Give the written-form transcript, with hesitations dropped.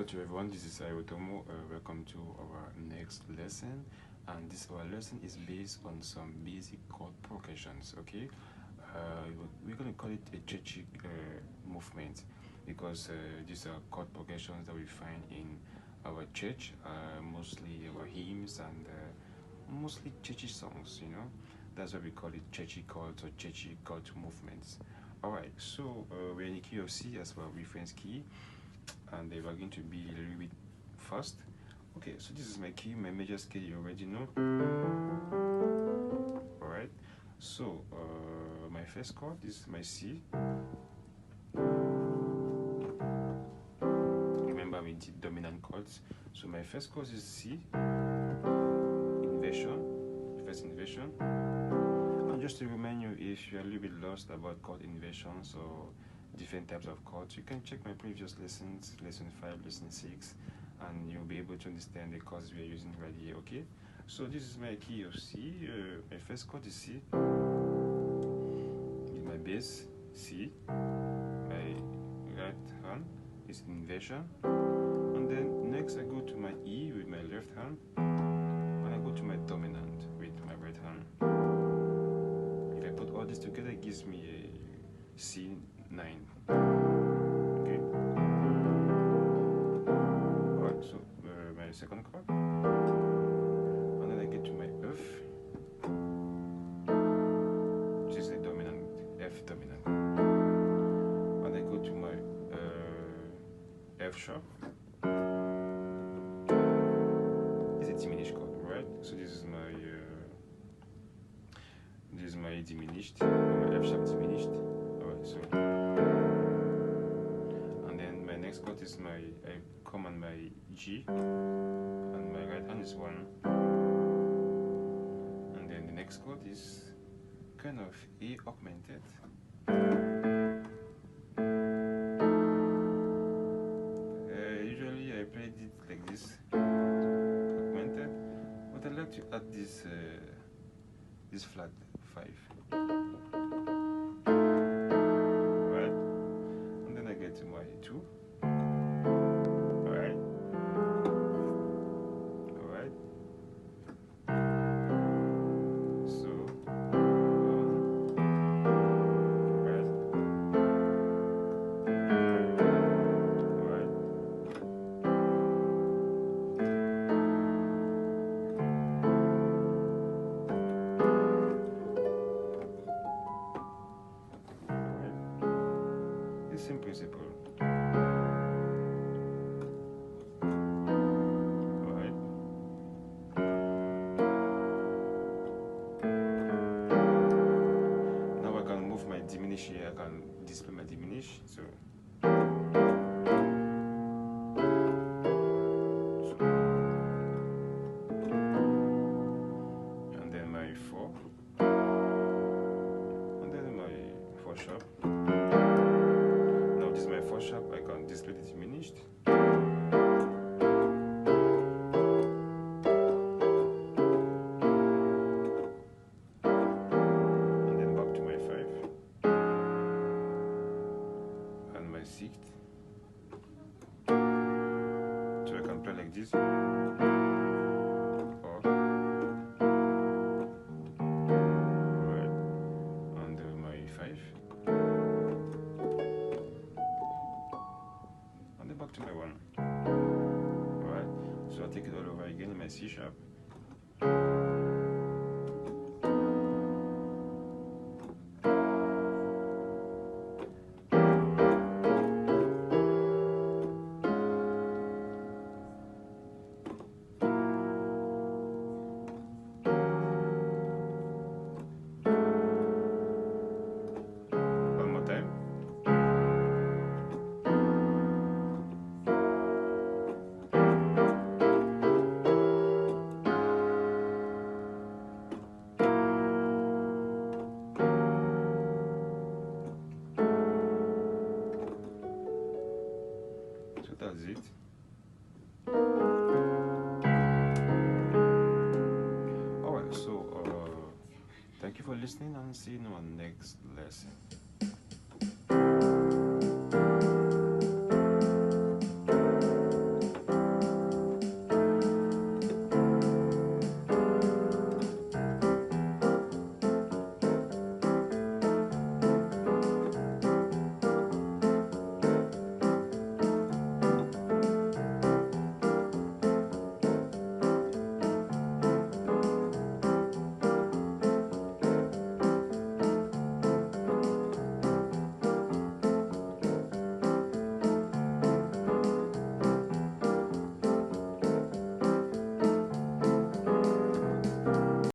to everyone, this is Tomo. Welcome to our next lesson, and our lesson is based on some basic chord progressions. Okay, we're going to call it a churchy movement because these are chord progressions that we find in our church, mostly our hymns and mostly churchy songs. That's why we call it churchy chords or churchy chord movements. Alright, so we're in the key of C as our reference key, and they were going to be a little bit fast. Okay, so this is my key, my major scale, you already know. Alright, so my first chord is my C. Remember, we did dominant chords, so my first chord is C, inversion, first inversion. And just to remind you, if you're a little bit lost about chord inversions or different types of chords, you can check my previous lessons, lesson 5, lesson 6, and you'll be able to understand the chords we are using right here. Okay, so this is my key of C. My first chord is C, with my bass C, my right hand is inversion, and then next I go to my E with my left hand, and I go to my dominant with my right hand. If I put all this together, it gives me a C9. Okay. Alright, so my second chord, and then I get to my F, which is a dominant, F dominant, and I go to my F sharp. It's a diminished chord, right? So this is my diminished, my F sharp diminished. Alright, so, and then my next chord is I come on my G, and my right hand is 1, and then the next chord is kind of A augmented. Usually I played it like this, augmented, but I like to add this flat 5. Right, and then I get to my 2. Alright. Alright. So right. Alright. Same principle. Alright. Now I can move my diminish here, I can display my diminish. So and then my 4, and then my 4 sharp. My 4 sharp, I can display the diminished. And then back to my 5. And my 6th. So I can play like this. Or alright. And my 5. Back to my 1. Alright, so I'll take it all over again in my C sharp. One more time. That's it. Alright, so thank you for listening, and see you in our next lesson.